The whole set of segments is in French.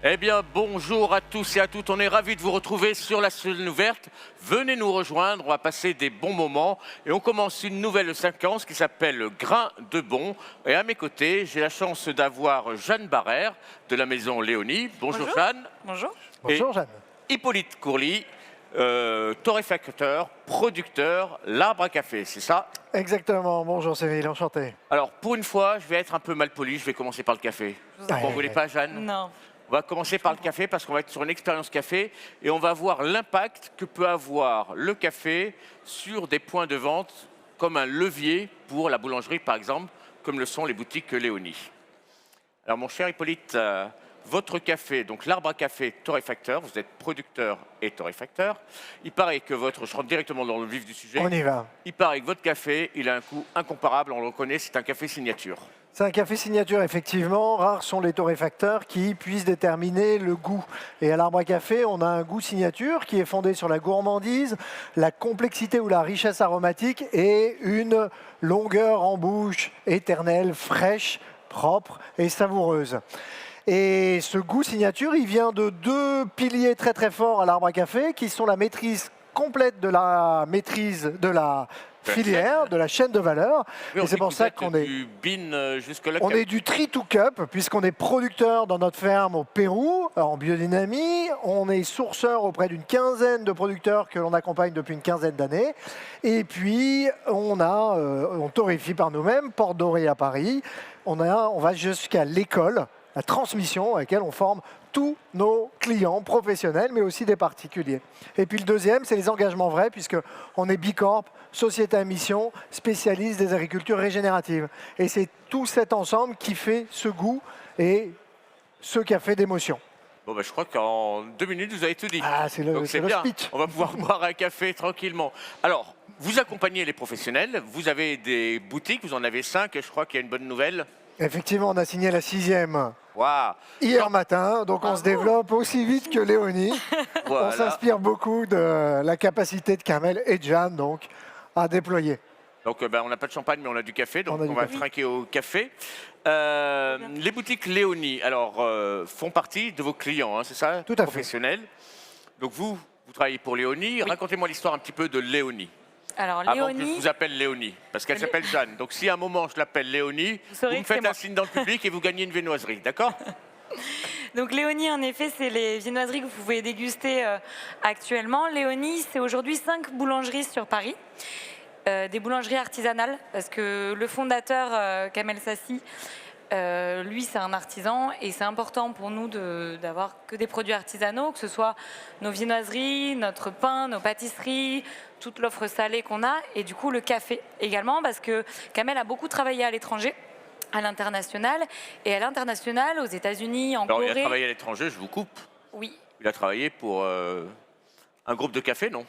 Eh bien, bonjour à tous et à toutes. On est ravis de vous retrouver sur la scène ouverte. Venez nous rejoindre, on va passer des bons moments. Et on commence une nouvelle séquence qui s'appelle Grain de Bon. Et à mes côtés, j'ai la chance d'avoir Jeanne Barrère de la maison Léonie. Bonjour Jeanne. Bonjour. Bonjour Jeanne. Hippolyte Courly, torréfacteur, producteur, l'Arbre à Café, c'est ça? Exactement, bonjour Cyril, enchanté. Alors, pour une fois, je vais être un peu mal poli, je vais commencer par le café. Vous ne voulez pas, Jeanne? Non. On va commencer par le café parce qu'on va être sur une expérience café et on va voir l'impact que peut avoir le café sur des points de vente comme un levier pour la boulangerie par exemple, comme le sont les boutiques Léonie. Alors mon cher Hippolyte, votre café, donc l'Arbre à Café torréfacteur, vous êtes producteur et torréfacteur. Il paraît que je rentre directement dans le vif du sujet. On y va. Il paraît que votre café, il a un coût incomparable, on le reconnaît, c'est un café signature. C'est un café signature, effectivement. Rares sont les torréfacteurs qui puissent déterminer le goût. Et à l'Arbre à Café, on a un goût signature qui est fondé sur la gourmandise, la complexité ou la richesse aromatique et une longueur en bouche éternelle, fraîche, propre et savoureuse. Et ce goût signature, il vient de deux piliers très très forts à l'Arbre à Café qui sont la maîtrise complète de la filière, de la chaîne de valeur. Oui, et c'est pour ça qu'on est du bean jusque-là. on est du tree to cup, puisqu'on est producteur dans notre ferme au Pérou, en biodynamie. On est sourceur auprès d'une quinzaine de producteurs que l'on accompagne depuis une quinzaine d'années. Et puis, on torréfie par nous-mêmes, Porte Dorée à Paris. On va jusqu'à l'école, la transmission à laquelle on forme tous nos clients professionnels, mais aussi des particuliers. Et puis le deuxième, c'est les engagements vrais, puisqu'on est Bicorp, société à mission, spécialiste des agricultures régénératives. Et c'est tout cet ensemble qui fait ce goût et ce café d'émotion. Bon, je crois qu'en 2 minutes, vous avez tout dit. Ah, c'est le speech. On va pouvoir boire un café tranquillement. Alors, vous accompagnez les professionnels, vous avez des boutiques, vous en avez 5, et je crois qu'il y a une bonne nouvelle. Effectivement, on a signé la 6e hier matin, donc on se développe aussi vite que Léonie. Voilà. On s'inspire beaucoup de la capacité de Kamel et de Jeanne donc, à déployer. Donc on n'a pas de champagne, mais on a du café, donc on va trinquer au café. Les boutiques Léonie, alors, font partie de vos clients, hein, c'est ça? Tout à professionnels. Donc vous travaillez pour Léonie. Oui. Racontez-moi l'histoire un petit peu de Léonie. Alors, Avant Léonie... que je vous appelle Léonie, parce qu'elle s'appelle Jeanne. Donc si à un moment je l'appelle Léonie, vous me faites un signe dans le public et vous gagnez une viennoiserie, d'accord? Donc Léonie, en effet, c'est les viennoiseries que vous pouvez déguster actuellement. Léonie, c'est aujourd'hui 5 boulangeries sur Paris. Des boulangeries artisanales, parce que le fondateur, Kamel Sassi, lui, c'est un artisan et c'est important pour nous d'avoir que des produits artisanaux, que ce soit nos viennoiseries, notre pain, nos pâtisseries, toute l'offre salée qu'on a, et du coup le café également, parce que Kamel a beaucoup travaillé à l'étranger, à l'international, et à l'international, aux États-Unis, en Corée. Il a travaillé à l'étranger, je vous coupe. Oui. Il a travaillé pour un groupe de café, non?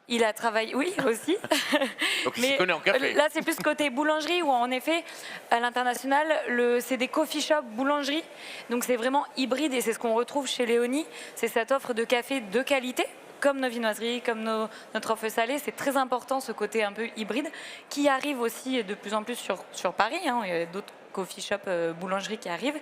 Il a travaillé, oui, aussi. Donc il s'y connaît en café. Là, c'est plus côté boulangerie, où en effet, à l'international, c'est des coffee shops boulangerie. Donc c'est vraiment hybride, et c'est ce qu'on retrouve chez Léonie. C'est cette offre de café de qualité, comme nos viennoiseries, comme notre offre salée. C'est très important, ce côté un peu hybride, qui arrive aussi de plus en plus sur Paris. Hein. Il y a d'autres coffee shop, boulangerie qui arrivent.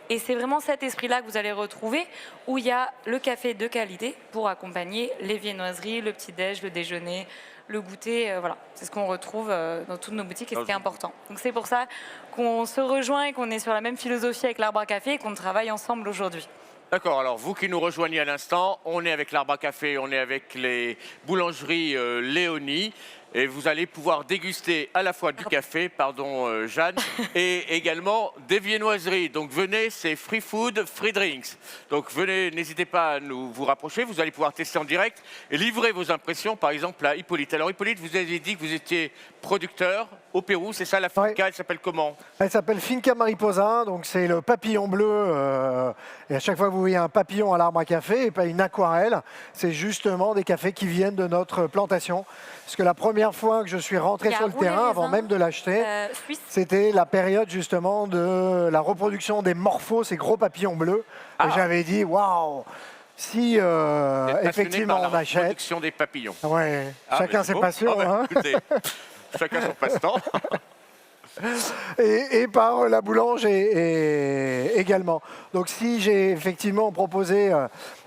Et c'est vraiment cet esprit-là que vous allez retrouver, où il y a le café de qualité pour accompagner les viennoiseries, le petit-déj, le déjeuner, le goûter. Voilà, c'est ce qu'on retrouve dans toutes nos boutiques et c'est important. Donc c'est pour ça qu'on se rejoint et qu'on est sur la même philosophie avec l'Arbre à Café et qu'on travaille ensemble aujourd'hui. D'accord, alors vous qui nous rejoignez à l'instant, on est avec l'Arbre à Café, on est avec les boulangeries Léonie. Et vous allez pouvoir déguster à la fois du café, pardon Jeanne, et également des viennoiseries. Donc venez, c'est free food, free drinks. Donc venez, n'hésitez pas à vous rapprocher, vous allez pouvoir tester en direct et livrer vos impressions, par exemple à Hippolyte. Alors Hippolyte, vous avez dit que vous étiez producteur au Pérou, c'est ça la finca, elle s'appelle comment? Elle s'appelle Finca Mariposa, donc c'est le papillon bleu. Et à chaque fois que vous voyez un papillon à l'Arbre à Café et pas une aquarelle, c'est justement des cafés qui viennent de notre plantation. Parce que la première première fois que je suis rentré Qui a sur le roulé terrain, les avant uns, même de l'acheter, Suisse. c'était la période justement de la reproduction des morphos, ces gros papillons bleus. Ah. Et j'avais dit, waouh, si Vous êtes passionné effectivement par on la achète. reproduction des papillons. Ouais, Ah, chacun mais ses bon. passions. Ah, bah, Hein. écoutez, chacun son passe-temps. Et par la boulange également. Donc si j'ai effectivement proposé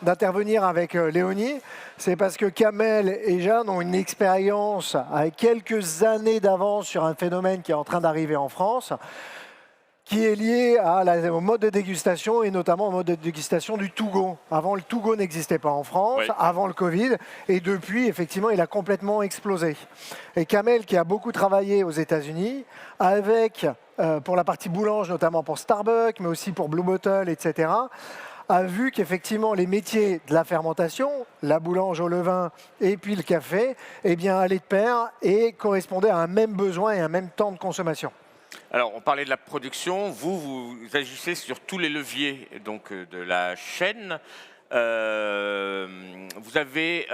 d'intervenir avec Léonie, c'est parce que Kamel et Jeanne ont une expérience avec quelques années d'avance sur un phénomène qui est en train d'arriver en France, qui est lié au mode de dégustation et notamment au mode de dégustation du to go. Avant, le to go n'existait pas en France, Oui. avant le Covid, et depuis, effectivement, il a complètement explosé. Et Kamel, qui a beaucoup travaillé aux États-Unis, avec, pour la partie boulange, notamment pour Starbucks, mais aussi pour Blue Bottle, etc., a vu qu'effectivement les métiers de la fermentation, la boulange au levain et puis le café, eh bien, allaient de pair et correspondaient à un même besoin et un même temps de consommation. Alors, on parlait de la production. Vous agissez sur tous les leviers donc, de la chaîne. Vous avez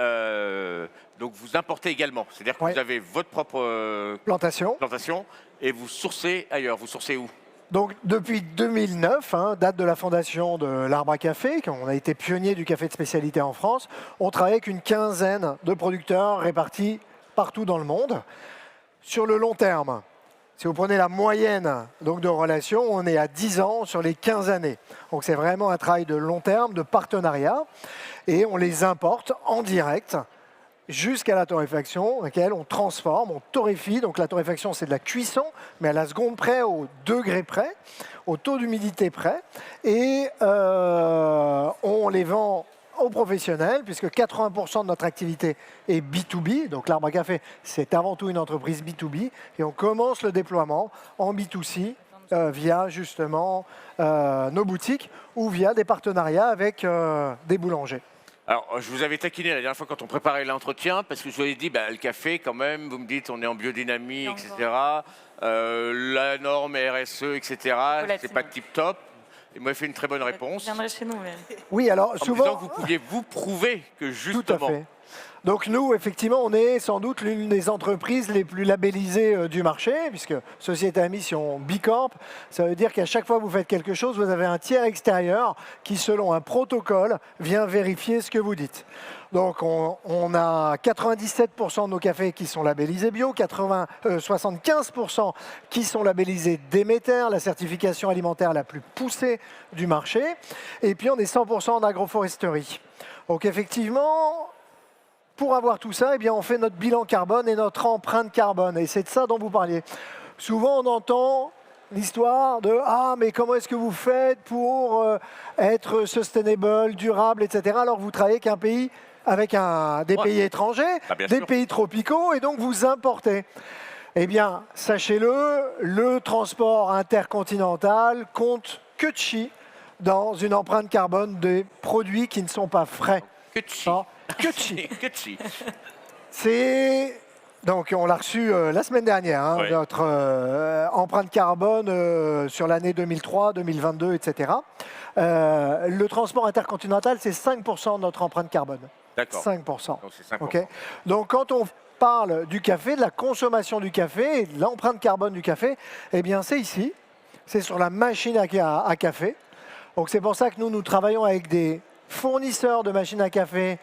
donc vous importez également. C'est-à-dire que Ouais. vous avez votre propre Plantation. plantation et vous sourcez ailleurs. Vous sourcez où? Donc depuis 2009, date de la fondation de l'Arbre à Café, on a été pionnier du café de spécialité en France, on travaille avec une quinzaine de producteurs répartis partout dans le monde. Sur le long terme, si vous prenez la moyenne donc, de relations, on est à 10 ans sur les 15 années. Donc c'est vraiment un travail de long terme, de partenariat, et on les importe en direct jusqu'à la torréfaction, laquelle on transforme, on torréfie. Donc la torréfaction, c'est de la cuisson, mais à la seconde près, au degré près, au taux d'humidité près. Et on les vend aux professionnels, puisque 80% de notre activité est B2B. Donc l'Arbre à Café, c'est avant tout une entreprise B2B. Et on commence le déploiement en B2C via justement nos boutiques ou via des partenariats avec des boulangers. Alors, je vous avais taquiné la dernière fois quand on préparait l'entretien, parce que je vous avais dit, bah, le café, quand même, vous me dites, on est en biodynamie, Et etc. La norme RSE, etc. C'est pas tip-top. Et moi, il fait une très bonne Vous réponse. viendrez chez nous. Oui, alors En me disant souvent... que vous pouviez vous prouver que Tout à justement, fait. Donc nous, effectivement, on est sans doute l'une des entreprises les plus labellisées du marché, puisque Société à mission B Corp, ça veut dire qu'à chaque fois que vous faites quelque chose, vous avez un tiers extérieur qui, selon un protocole, vient vérifier ce que vous dites. Donc on a 97% de nos cafés qui sont labellisés bio, 75% qui sont labellisés Déméter, la certification alimentaire la plus poussée du marché, et puis on est 100% en agroforesterie. Donc effectivement, pour avoir tout ça, eh bien, on fait notre bilan carbone et notre empreinte carbone. Et c'est de ça dont vous parliez. Souvent, on entend l'histoire de « Ah, mais comment est-ce que vous faites pour être sustainable, durable, etc. » Alors, vous travaillez avec un pays, avec des pays étrangers, bien des sûr. pays tropicaux, et donc vous importez. Eh bien, sachez-le, le transport intercontinental compte que de chi dans une empreinte carbone des produits qui ne sont pas frais. que de chi. Ah, que de chi. Que de chi. C'est donc on l'a reçu la semaine dernière, Ouais. notre empreinte carbone sur l'année 2003, 2022, etc. Le transport intercontinental, c'est 5% de notre empreinte carbone. D'accord. 5%. Donc c'est 5%. Ok. Donc quand on parle du café, de la consommation du café et de l'empreinte carbone du café, eh bien c'est ici, c'est sur la machine à café. Donc c'est pour ça que nous travaillons avec des fournisseurs de machines à café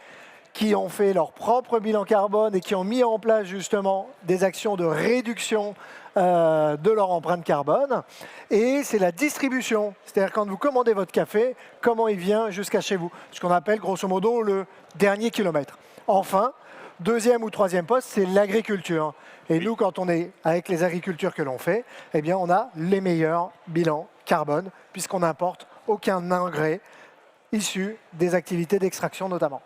qui ont fait leur propre bilan carbone et qui ont mis en place justement des actions de réduction de leur empreinte carbone. Et c'est la distribution, c'est-à-dire quand vous commandez votre café, comment il vient jusqu'à chez vous, ce qu'on appelle grosso modo le dernier kilomètre. Enfin, deuxième ou troisième poste, c'est l'agriculture. Et nous, quand on est avec les agricultures que l'on fait, eh bien, on a les meilleurs bilans carbone puisqu'on n'importe aucun engrais issu des activités d'extraction notamment.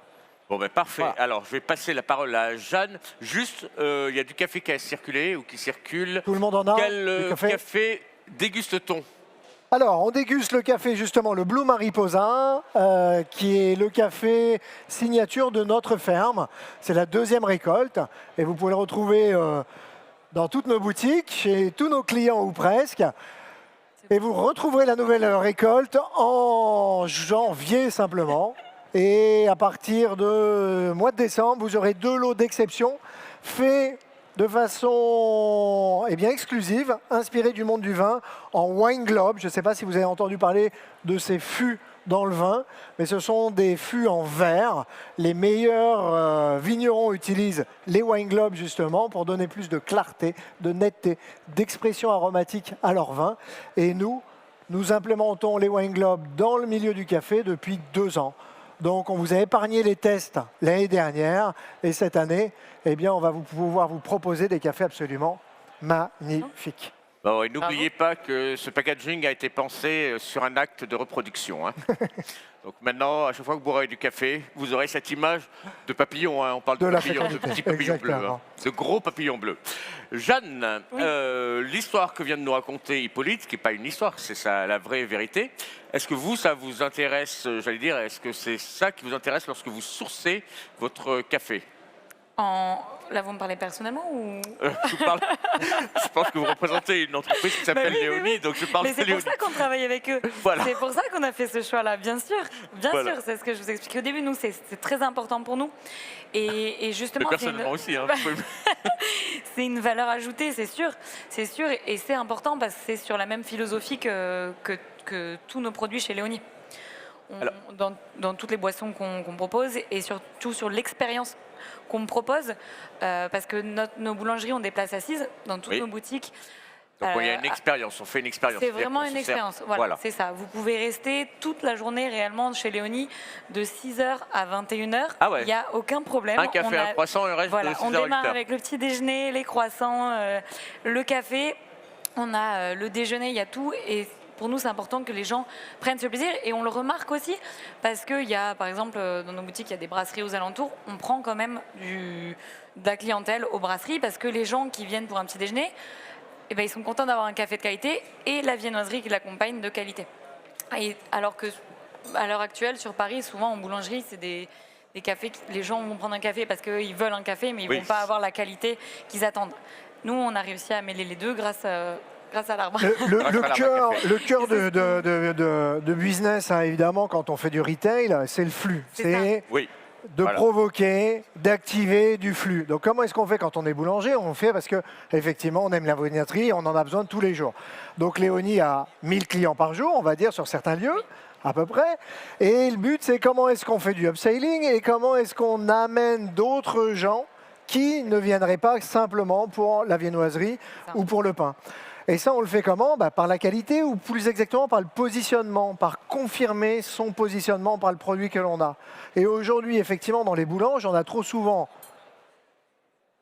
Bon, ben parfait. Voilà. Alors, je vais passer la parole à Jeanne. Juste, il y a du café qui a circulé ou qui circule. Tout le monde en a Quel du café café déguste-t-on? Alors, on déguste le café, justement, le Blue Mariposa, qui est le café signature de notre ferme. C'est la deuxième récolte et vous pouvez le retrouver dans toutes nos boutiques, chez tous nos clients ou presque. Et vous retrouverez la nouvelle récolte en janvier simplement. Et à partir de mois de décembre, vous aurez 2 lots d'exception faits de façon exclusive, inspirée du monde du vin, en wine globe. Je ne sais pas si vous avez entendu parler de ces fûts dans le vin, mais ce sont des fûts en verre. Les meilleurs vignerons utilisent les wine globes justement pour donner plus de clarté, de netteté, d'expression aromatique à leur vin. Et nous implémentons les wine globes dans le milieu du café depuis 2 ans. Donc, on vous a épargné les tests l'année dernière. Et cette année, on va pouvoir vous proposer des cafés absolument magnifiques. Bon, et n'oubliez pas que ce packaging a été pensé sur un acte de reproduction. Hein. Donc maintenant, à chaque fois que vous boirez du café, vous aurez cette image de papillon. Hein. On parle de papillons, de petits papillons bleus, hein. De gros papillons bleus. Jeanne, oui. L'histoire que vient de nous raconter Hippolyte, qui n'est pas une histoire, c'est ça la vraie vérité. Est-ce que vous, ça vous intéresse, j'allais dire, est-ce que c'est ça qui vous intéresse lorsque vous sourcez votre café? Là, vous me parlez personnellement ou je pense que vous représentez une entreprise qui s'appelle Léonie, donc je parle de Léonie. Mais c'est pour ça qu'on travaille avec eux. Voilà. C'est pour ça qu'on a fait ce choix-là, bien sûr. Bien sûr, c'est ce que je vous expliquais au début. Nous, c'est très important pour nous. Et justement, personnellement aussi. Hein, c'est une valeur ajoutée, c'est sûr. C'est sûr, et c'est important parce que c'est sur la même philosophie que tous nos produits chez Léonie. Dans toutes les boissons qu'on propose et surtout sur l'expérience qu'on propose, parce que nos boulangeries ont des places assises dans toutes nos boutiques. Donc il y a une expérience, on fait une expérience. C'est vraiment une expérience, voilà. C'est ça. Vous pouvez rester toute la journée réellement chez Léonie de 6h à 21h, il n'y a aucun problème. Un café, un croissant, le reste de 6h à 8h. On démarre avec le petit déjeuner, les croissants, le café, on a le déjeuner, il y a tout. Et pour nous, c'est important que les gens prennent ce plaisir et on le remarque aussi parce qu'il y a, par exemple, dans nos boutiques, il y a des brasseries aux alentours. On prend quand même de la clientèle aux brasseries parce que les gens qui viennent pour un petit déjeuner, ils sont contents d'avoir un café de qualité et la viennoiserie qui l'accompagne de qualité. Et alors que à l'heure actuelle, sur Paris, souvent en boulangerie, c'est des cafés, les gens vont prendre un café parce qu'ils veulent un café, mais ils ne vont pas avoir la qualité qu'ils attendent. Nous, on a réussi à mêler les deux grâce à l'arbre. Le cœur de business, hein, évidemment, quand on fait du retail, c'est le flux. C'est de provoquer, d'activer du flux. Donc, comment est-ce qu'on fait quand on est boulanger? On fait parce qu'effectivement, on aime la viennoiserie, on en a besoin tous les jours. Donc, Léonie a 1000 clients par jour, on va dire, sur certains lieux, à peu près. Et le but, c'est comment est-ce qu'on fait du upselling et comment est-ce qu'on amène d'autres gens qui ne viendraient pas simplement pour la viennoiserie ou pour le pain. Et ça, on le fait comment? Par la qualité ou plus exactement par le positionnement, par confirmer son positionnement par le produit que l'on a. Et aujourd'hui, effectivement, dans les boulanges, on a trop souvent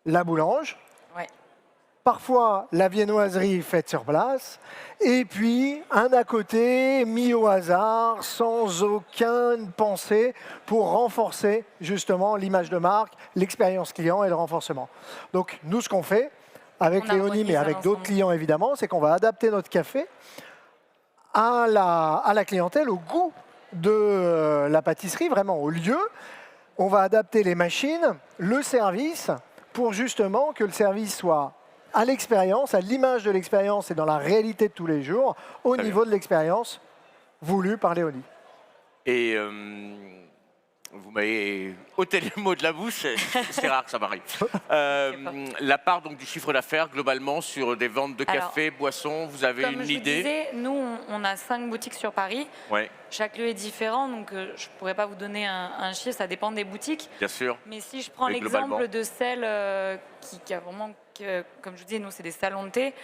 la boulange, parfois la viennoiserie faite sur place, et puis un à côté mis au hasard, sans aucune pensée, pour renforcer justement l'image de marque, l'expérience client et le renforcement. Donc nous, ce qu'on fait, avec Léonie, mais avec d'autres clients évidemment, c'est qu'on va adapter notre café à la clientèle, au goût de la pâtisserie, vraiment au lieu. On va adapter les machines, le service, pour justement que le service soit à l'expérience, à l'image de l'expérience et dans la réalité de tous les jours, au niveau de l'expérience voulue par Léonie. Et vous m'avez ôté les mots de la bouche, c'est rare que ça m'arrive. La part donc, du chiffre d'affaires, globalement, sur des ventes de café, boissons, vous avez une idée? Disais, nous, on a 5 boutiques sur Paris. Chaque lieu est différent, donc je ne pourrais pas vous donner un chiffre, ça dépend des boutiques. Bien sûr. Mais si je prends l'exemple de celle qui a vraiment, comme je vous disais, nous, c'est des salons de thé.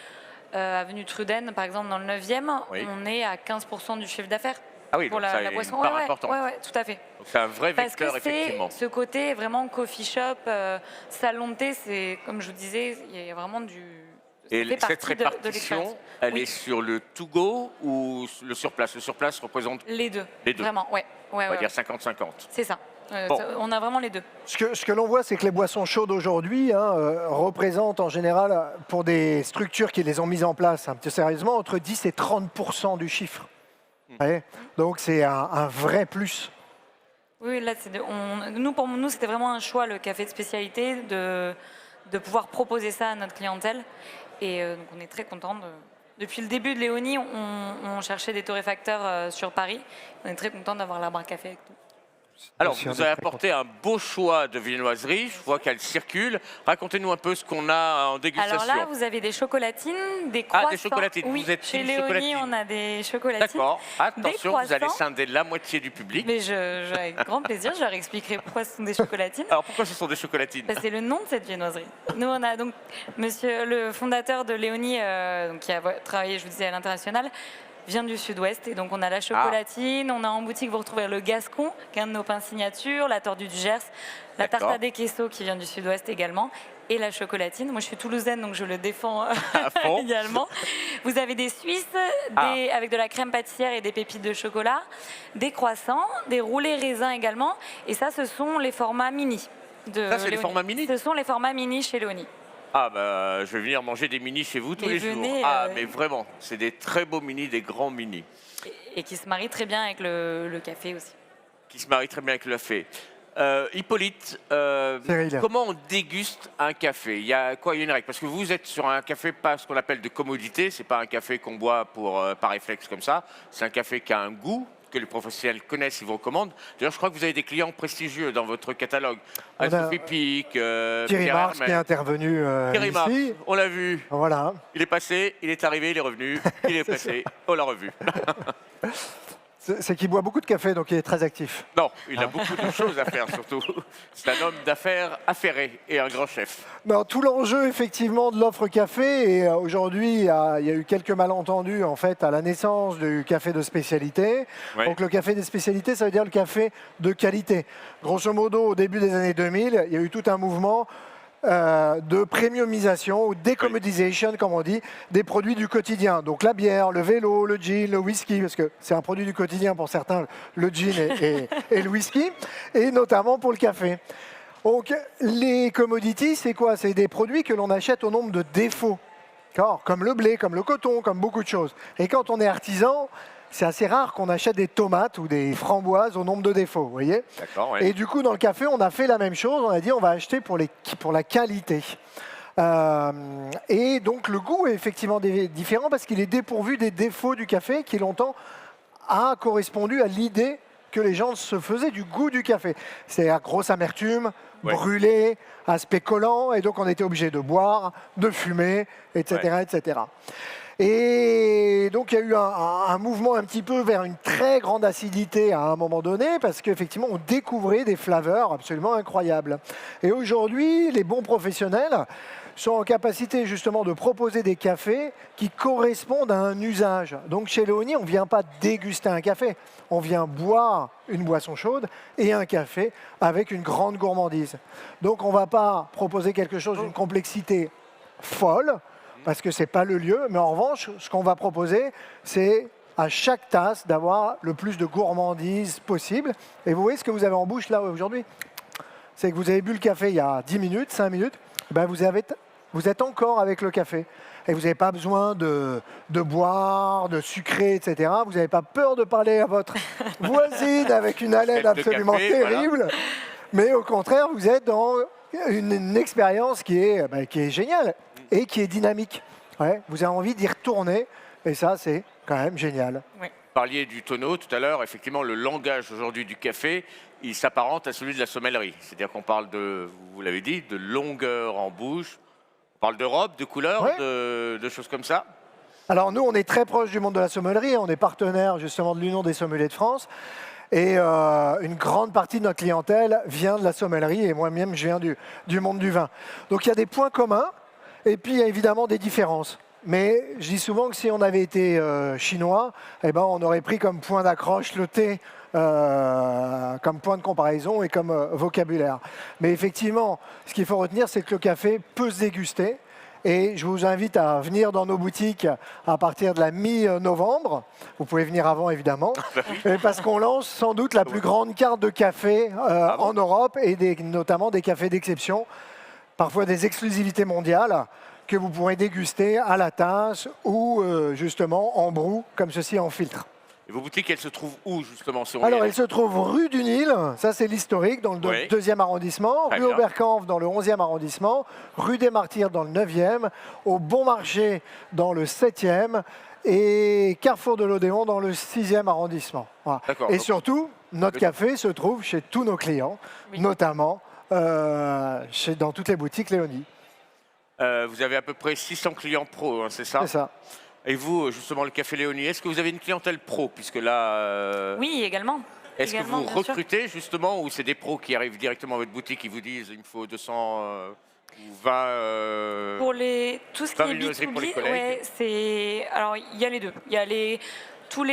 Avenue Truden, par exemple, dans le 9e, on est à 15% du chiffre d'affaires. Ah oui, pour donc la boisson. Part importante. Oui, tout à fait. Donc c'est un vrai vecteur, effectivement. Ce côté vraiment coffee shop, salon de thé, c'est, comme je vous disais, il y a vraiment du... Et cette répartition, elle est sur le to-go ou le surplace? Le surplace représente... Les deux. Les deux. Vraiment, on va dire 50-50. C'est ça. On a vraiment les deux. Ce que l'on voit, c'est que les boissons chaudes aujourd'hui représentent en général, pour des structures qui les ont mises en place un petit sérieusement, entre 10 et 30% du chiffre. Donc c'est un vrai plus. Oui, là, pour nous, c'était vraiment un choix, le café de spécialité, de pouvoir proposer ça à notre clientèle. Et donc on est très contents. Depuis le début de Léonie, on cherchait des torréfacteurs sur Paris. On est très contents d'avoir l'arbre à café avec nous. Alors, Aussi, on vous est avez très apporté un beau choix de viennoiserie. Je vois qu'elle circule. Racontez-nous un peu ce qu'on a en dégustation. Alors là, vous avez des chocolatines, des croissants. Ah, des chocolatines. Oui, Vous êtes chez team Léonie, chocolatine. on a des chocolatines. D'accord. Des Attention, vous allez croissants. scinder la moitié du public. Mais avec grand plaisir, je leur expliquerai pourquoi ce sont des chocolatines. Alors, pourquoi ce sont des chocolatines? Bah, c'est le nom de cette viennoiserie. Nous, on a donc monsieur le fondateur de Léonie, donc, qui a travaillé, je vous disais, à l'international, vient du sud-ouest. Et donc, on a la chocolatine, on a en boutique, vous retrouverez le Gascon, qui est un de nos pains signature, la tordue du Gers, la D'accord. tarta des quesos, qui vient du sud-ouest également, et la chocolatine. Moi, je suis toulousaine, donc je le défends fond. également. Vous avez des Suisses, avec de la crème pâtissière et des pépites de chocolat, des croissants, des roulés raisins également. Et ça, ce sont les formats mini. Ça, c'est les formats mini? Ce sont les formats mini chez Léonie. Ah, bah, je vais venir manger des mini chez vous tous Mais les jours. venez, Ah, mais vraiment, c'est des très beaux mini, des grands mini, Et qui se marient très bien avec le café aussi. qui se marient très bien avec le café. Hippolyte, Cyril. comment on déguste un café? Il y a quoi? Il y a une règle? Parce que vous êtes sur un café pas ce qu'on appelle de commodité. C'est pas un café qu'on boit par réflexe comme ça. C'est un café qui a un goût que les professionnels connaissent et vous recommandent. D'ailleurs, je crois que vous avez des clients prestigieux dans votre catalogue. On a Sophie Pic, Thierry Pierre Marx qui est Hermel. intervenu Thierry Marx, ici. on l'a vu. Voilà. Il est passé, il est arrivé, il est revenu, il est passé, on l'a revu. C'est qu'il boit beaucoup de café, donc il est très actif. Non, il a beaucoup de choses à faire surtout. C'est un homme d'affaires affairé et un grand chef. Non, tout l'enjeu effectivement de l'offre café, et aujourd'hui il y a eu quelques malentendus en fait à la naissance du café de spécialité. Ouais. Donc le café des spécialités, ça veut dire le café de qualité. Grosso modo, au début des années 2000, il y a eu tout un mouvement de premiumisation ou décommodisation, comme on dit, des produits du quotidien. Donc la bière, le vélo, le gin, le whisky, parce que c'est un produit du quotidien pour certains, le gin et le whisky, et notamment pour le café. Donc les commodities, c'est quoi? C'est des produits que l'on achète au nombre de défauts, comme le blé, comme le coton, comme beaucoup de choses. Et quand on est artisan, c'est assez rare qu'on achète des tomates ou des framboises au nombre de défauts, vous voyez? D'accord, ouais. Et du coup, dans le café, on a fait la même chose. On a dit on va acheter pour la qualité. Et donc, le goût est effectivement différent parce qu'il est dépourvu des défauts du café qui, longtemps, a correspondu à l'idée que les gens se faisaient du goût du café. C'est à grosse amertume, Ouais. brûlé, aspect collant. Et donc, on était obligé de boire, de fumer, etc. etc. Et donc, il y a eu un mouvement un petit peu vers une très grande acidité à un moment donné, parce qu'effectivement, on découvrait des flaveurs absolument incroyables. Et aujourd'hui, les bons professionnels sont en capacité justement de proposer des cafés qui correspondent à un usage. Donc, chez Léonie, on ne vient pas déguster un café, on vient boire une boisson chaude et un café avec une grande gourmandise. Donc, on ne va pas proposer quelque chose d'une complexité folle, parce que ce n'est pas le lieu, mais en revanche, ce qu'on va proposer, c'est à chaque tasse d'avoir le plus de gourmandise possible. Et vous voyez ce que vous avez en bouche là aujourd'hui? C'est que vous avez bu le café il y a 10 minutes, 5 minutes, ben vous êtes encore avec le café. Et vous n'avez pas besoin de boire, de sucrer, etc. Vous n'avez pas peur de parler à votre voisine avec une haleine Tête de absolument café, terrible. Mais au contraire, vous êtes dans une expérience qui est géniale et qui est dynamique. Ouais, vous avez envie d'y retourner et ça, c'est quand même génial. Oui. Vous parliez du tonneau tout à l'heure. Effectivement, le langage aujourd'hui du café, il s'apparente à celui de la sommellerie. C'est-à-dire qu'on parle vous l'avez dit, de longueur en bouche. On parle de robe, de couleur, Ouais. de choses comme ça. Alors nous, on est très proche du monde de la sommellerie. On est partenaire justement de l'Union des sommeliers de France. Et une grande partie de notre clientèle vient de la sommellerie et moi-même, je viens du monde du vin. Donc il y a des points communs et puis il y a évidemment des différences. Mais je dis souvent que si on avait été chinois, eh ben, on aurait pris comme point d'accroche le thé, comme point de comparaison et comme vocabulaire. Mais effectivement, ce qu'il faut retenir, c'est que le café peut se déguster. Et je vous invite à venir dans nos boutiques à partir de la mi-novembre. Vous pouvez venir avant, évidemment. Et parce qu'on lance sans doute la plus grande carte de café en Europe et notamment des cafés d'exception, parfois des exclusivités mondiales que vous pourrez déguster à la tasse ou justement en brou, comme ceci en filtre. Et vos boutiques, elles se trouvent où justement si on y Alors, est elle se trouve rue du Nil, ça c'est l'historique, dans le Oui. 2e arrondissement, Très rue bien. Oberkampf dans le 11e arrondissement, rue des Martyrs dans le 9e, au Bon Marché dans le 7e et Carrefour de l'Odéon dans le 6e arrondissement. Voilà. D'accord. Et surtout, notre café se trouve chez tous nos clients, Oui. notamment dans toutes les boutiques Léonie. Vous avez à peu près 600 clients pro, hein, c'est ça? C'est ça. Et vous, justement, le Café Léonie, est-ce que vous avez une clientèle pro? Puisque là, Oui, également. est-ce que Également, vous bien sûr. recrutez justement ou c'est des pros qui arrivent directement à votre boutique qui vous disent il me faut 200 ou 20 Pour tout ce qui pas est viennoiserie pour les B2B, collègues. ouais, alors il y a les deux. Il y a toutes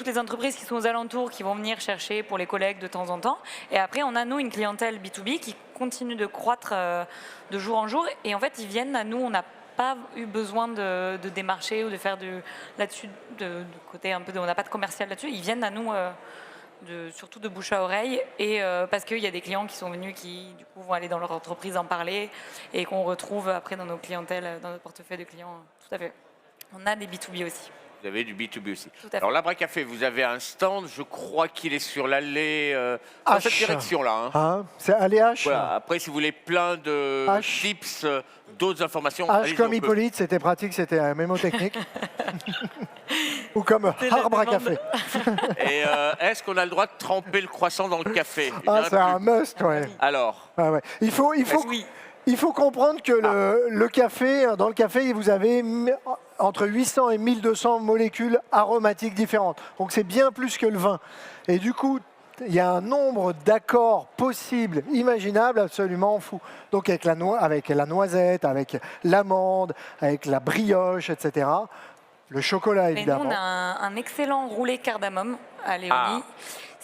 les entreprises qui sont aux alentours qui vont venir chercher pour les collègues de temps en temps. Et après, on a nous une clientèle B2B qui continue de croître de jour en jour. Et en fait, ils viennent à nous. On n'a pas eu besoin de démarcher ou de faire là-dessus de côté un peu. On n'a pas de commercial là-dessus. Ils viennent à nous. Surtout de bouche à oreille, et parce qu'il y a des clients qui sont venus qui du coup vont aller dans leur entreprise en parler et qu'on retrouve après dans nos clientèles, dans notre portefeuille de clients. Tout à fait. On a des B2B aussi. Vous avez du B2B aussi. Tout à fait. Alors, Labra Café, vous avez un stand, je crois qu'il est sur l'allée dans cette H. direction-là. Hein. Hein, c'est H. Voilà. Après, si vous voulez plein de H. tips, d'autres informations, H allez-y, comme on peut- Hippolyte, c'était pratique, c'était un mémotechnique. Ou comme C'est la Arbre à demande. café. Et est-ce qu'on a le droit de tremper le croissant dans le café? Il y en Ah, a c'est un plus. must, ouais. Alors, Ah ouais. Oui. Il faut comprendre que le café, dans le café, vous avez entre 800 et 1200 molécules aromatiques différentes. Donc c'est bien plus que le vin. Et du coup, il y a un nombre d'accords possibles, imaginables, absolument fou. Donc avec la noisette, avec l'amande, avec la brioche, etc. Le chocolat, Mais nous, évidemment. on a un excellent roulé cardamome à Léonie. Ah,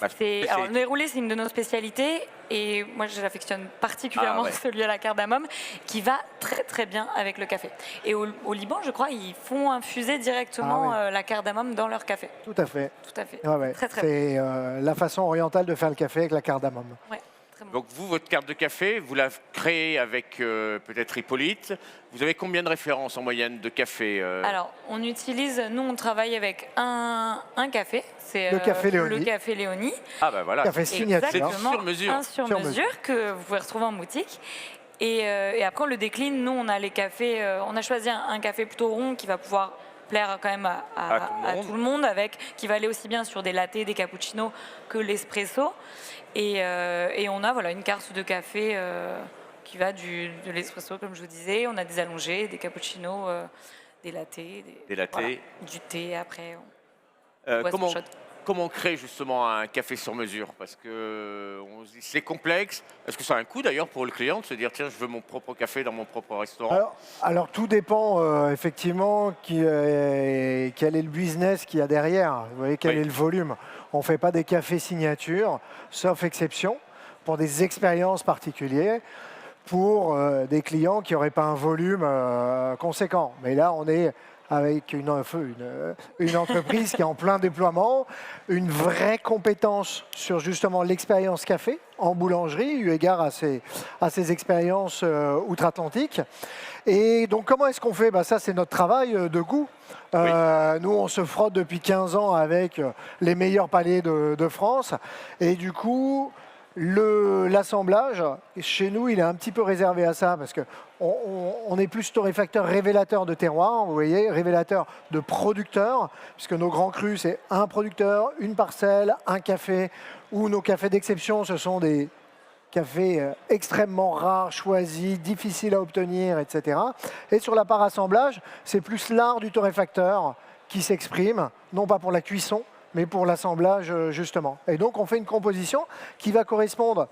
ma spécialité. Alors, le roulé, c'est une de nos spécialités. Et moi, je l'affectionne particulièrement, Ah ouais. celui à la cardamome, qui va très très bien avec le café. Et au Liban, je crois, ils font infuser directement Ah la cardamome dans leur café. Tout à fait. Tout à fait. Ouais, ouais. Très très bon. C'est la façon orientale de faire le café avec la cardamome. Ouais, très bon. donc vous, votre carte de café, vous la créez avec peut-être Hippolyte. Vous avez combien de références en moyenne de café Alors, nous, on travaille avec un café. C'est Le café Léonie. Le café Léonie. Ah ben voilà. Café signature. Exactement, Sur mesure. un sur Sur mesure que vous pouvez retrouver en boutique. Et après, on le décline. Nous, on a les cafés. On a choisi un café plutôt rond qui va pouvoir plaire quand même à tout le monde, qui va aller aussi bien sur des lattés, des cappuccinos que l'espresso. Et on a une carte de café qui va de l'espresso, comme je vous disais. On a des allongés, des cappuccinos, des lattés, Des lattés. du thé après. comment, boisson chaude. comment on crée justement un café sur mesure? Parce que on se dit c'est complexe. Est-ce que ça a un coût d'ailleurs pour le client de se dire tiens je veux mon propre café dans mon propre restaurant? Alors, tout dépend effectivement quel est le business qu'il y a derrière. Vous voyez, quel Oui. est le volume. On ne fait pas des cafés signature, sauf exception, pour des expériences particulières, pour des clients qui n'auraient pas un volume conséquent. Mais là, on est avec une entreprise qui est en plein déploiement, une vraie compétence sur justement l'expérience café en boulangerie, eu égard à ces expériences outre-Atlantique. Et donc, comment est-ce qu'on fait? Ça, c'est notre travail de goût. Nous, on se frotte depuis 15 ans avec les meilleurs palais de France. Et du coup, l'assemblage, chez nous, il est un petit peu réservé à ça parce qu'on est plus torréfacteur révélateur de terroir, vous voyez, révélateur de producteur, puisque nos grands crus, c'est un producteur, une parcelle, un café, ou nos cafés d'exception, ce sont des cafés extrêmement rares, choisis, difficiles à obtenir, etc. Et sur la part assemblage, c'est plus l'art du torréfacteur qui s'exprime, non pas pour la cuisson, mais pour l'assemblage, justement. Et donc, on fait une composition qui va correspondre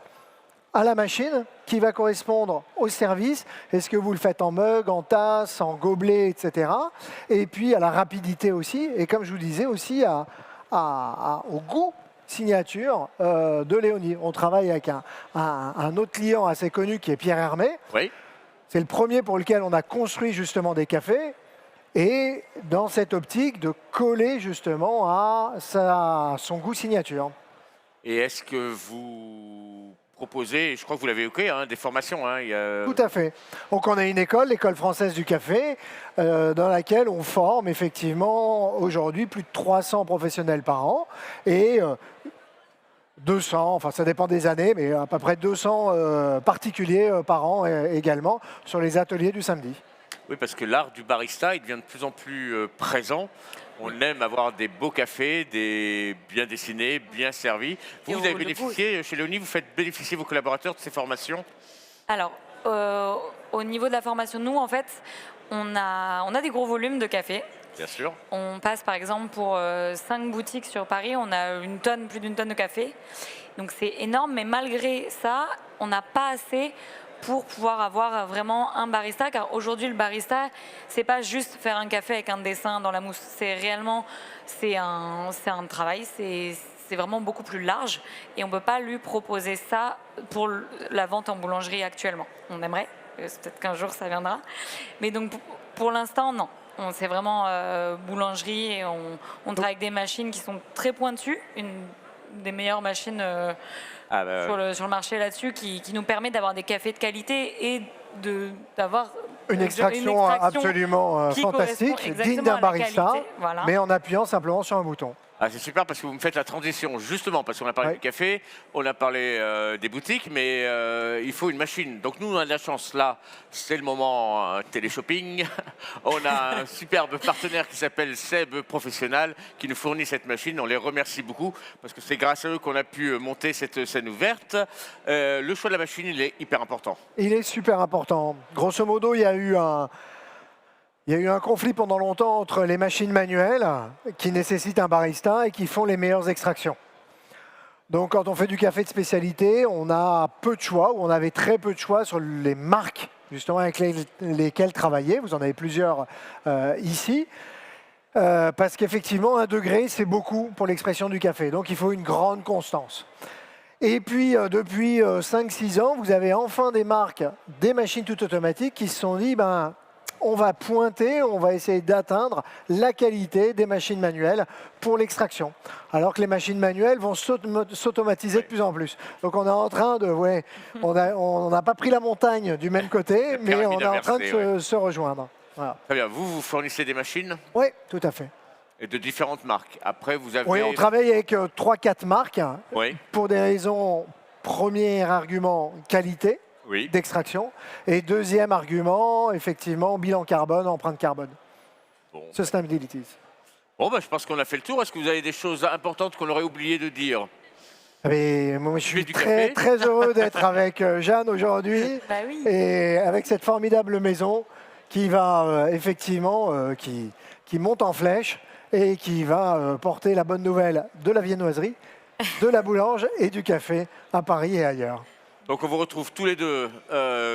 à la machine, qui va correspondre au service. Est-ce que vous le faites en mug, en tasse, en gobelet, etc. Et puis, à la rapidité aussi. Et comme je vous disais, aussi au goût signature de Léonie. On travaille avec un autre client assez connu qui est Pierre Hermé. Oui. C'est le premier pour lequel on a construit justement des cafés. Et dans cette optique de coller justement à son goût signature. Et est-ce que vous proposez, je crois que vous l'avez évoqué, des formations il y a... Tout à fait. Donc on a une école, l'école française du café, dans laquelle on forme effectivement aujourd'hui plus de 300 professionnels par an et 200, enfin ça dépend des années, mais à peu près 200 particuliers par an également sur les ateliers du samedi. Oui, parce que l'art du barista, il devient de plus en plus présent. On aime avoir des beaux cafés, des bien dessinés, bien servis. Et Vous avez le bénéficié, chez Léonie, vous faites bénéficier vos collaborateurs de ces formations? Alors, au niveau de la formation, nous, en fait, on a des gros volumes de café. Bien sûr. On passe par exemple pour 5 boutiques sur Paris, on a plus d'une tonne de café. Donc c'est énorme, mais malgré ça, on n'a pas assez pour pouvoir avoir vraiment un barista, car aujourd'hui le barista, c'est pas juste faire un café avec un dessin dans la mousse, c'est réellement un travail, c'est vraiment beaucoup plus large et on peut pas lui proposer ça pour la vente en boulangerie actuellement. On aimerait, peut-être qu'un jour ça viendra, mais donc pour l'instant non. C'est vraiment boulangerie et on travaille avec des machines qui sont très pointues, une des meilleures machines sur le marché là-dessus qui nous permet d'avoir des cafés de qualité et d'avoir Une extraction absolument qui fantastique, correspond digne exactement d'un à la barista, qualité, voilà. mais en appuyant simplement sur un bouton. Ah, c'est super parce que vous me faites la transition, justement, parce qu'on a parlé Ouais. du café, on a parlé des boutiques, mais il faut une machine. Donc nous, on a de la chance, là, c'est le moment télé-shopping. On a un superbe partenaire qui s'appelle Seb Professionnel qui nous fournit cette machine. On les remercie beaucoup parce que c'est grâce à eux qu'on a pu monter cette scène ouverte. Le choix de la machine, il est hyper important. Il est super important. Grosso modo, il y a eu un conflit pendant longtemps entre les machines manuelles qui nécessitent un barista et qui font les meilleures extractions. Donc quand on fait du café de spécialité, on a peu de choix, ou on avait très peu de choix sur les marques justement avec lesquelles travailler. Vous en avez plusieurs ici. Parce qu'effectivement, 1 degré, c'est beaucoup pour l'expression du café. Donc il faut une grande constance. Et puis, depuis 5-6 ans, vous avez enfin des marques, des machines tout automatiques qui se sont dit, on va pointer, on va essayer d'atteindre la qualité des machines manuelles pour l'extraction. Alors que les machines manuelles vont s'automatiser de plus en plus. Donc on est en train de... Ouais, on n'a pas pris la montagne du même côté, mais on est en train de se rejoindre. Voilà. Très bien. Vous fournissez des machines Oui, tout à fait. et de différentes marques. Après, vous avez... Oui, on travaille avec 3-4 marques Oui, pour des raisons, premier argument, qualité oui. d'extraction. Et deuxième argument, effectivement, bilan carbone, empreinte carbone. Bon. Sustainability. Bon, je pense qu'on a fait le tour. Est-ce que vous avez des choses importantes qu'on aurait oublié de dire? Mais moi, je suis du très, café. très heureux d'être avec Jeanne aujourd'hui Bah oui. et avec cette formidable maison qui va effectivement, qui monte en flèche et qui va porter la bonne nouvelle de la viennoiserie, de la boulange et du café à Paris et ailleurs. Donc on vous retrouve tous les deux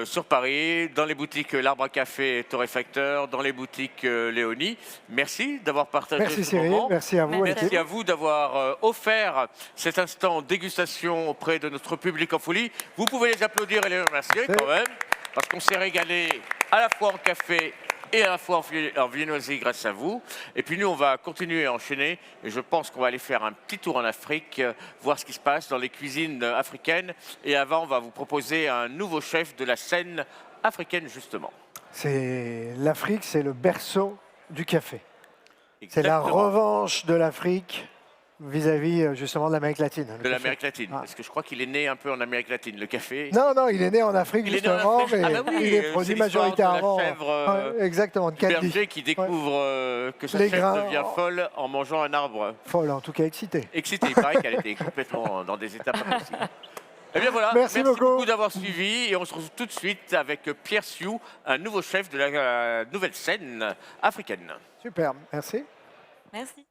sur Paris, dans les boutiques L'Arbre à Café et Torréfacteur, dans les boutiques Léonie. Merci d'avoir partagé Merci ce Cyril, moment. merci à vous. Merci Merci à vous d'avoir offert cet instant dégustation auprès de notre public en folie. Vous pouvez les applaudir et les remercier quand même, parce qu'on s'est régalé à la fois en café et à la fois en viennoiserie grâce à vous. Et puis nous, on va continuer à enchaîner. Et je pense qu'on va aller faire un petit tour en Afrique, voir ce qui se passe dans les cuisines africaines. Et avant, on va vous proposer un nouveau chef de la scène africaine, justement. L'Afrique, c'est le berceau du café. C'est la Exactement. revanche de l'Afrique vis-à-vis justement de l'Amérique latine. le De café. l'Amérique latine. Ah. Parce que je crois qu'il est né un peu en Amérique latine, le café. Non, non, il est né en Afrique Il est né en justement, Afrique. mais Ah bah oui, il est c'est produit l'histoire de la majoritairement. chèvre, Exactement, de Du Candy. berger qui découvre que sa Les chèvre grains. devient folle en mangeant un arbre. Folle, en tout cas excité. Excitée, il paraît qu'elle était complètement dans des états pas possibles. Eh bien voilà, Merci beaucoup. beaucoup d'avoir suivi et on se retrouve tout de suite avec Pierre Sioux, un nouveau chef de la nouvelle scène africaine. Super, merci. Merci.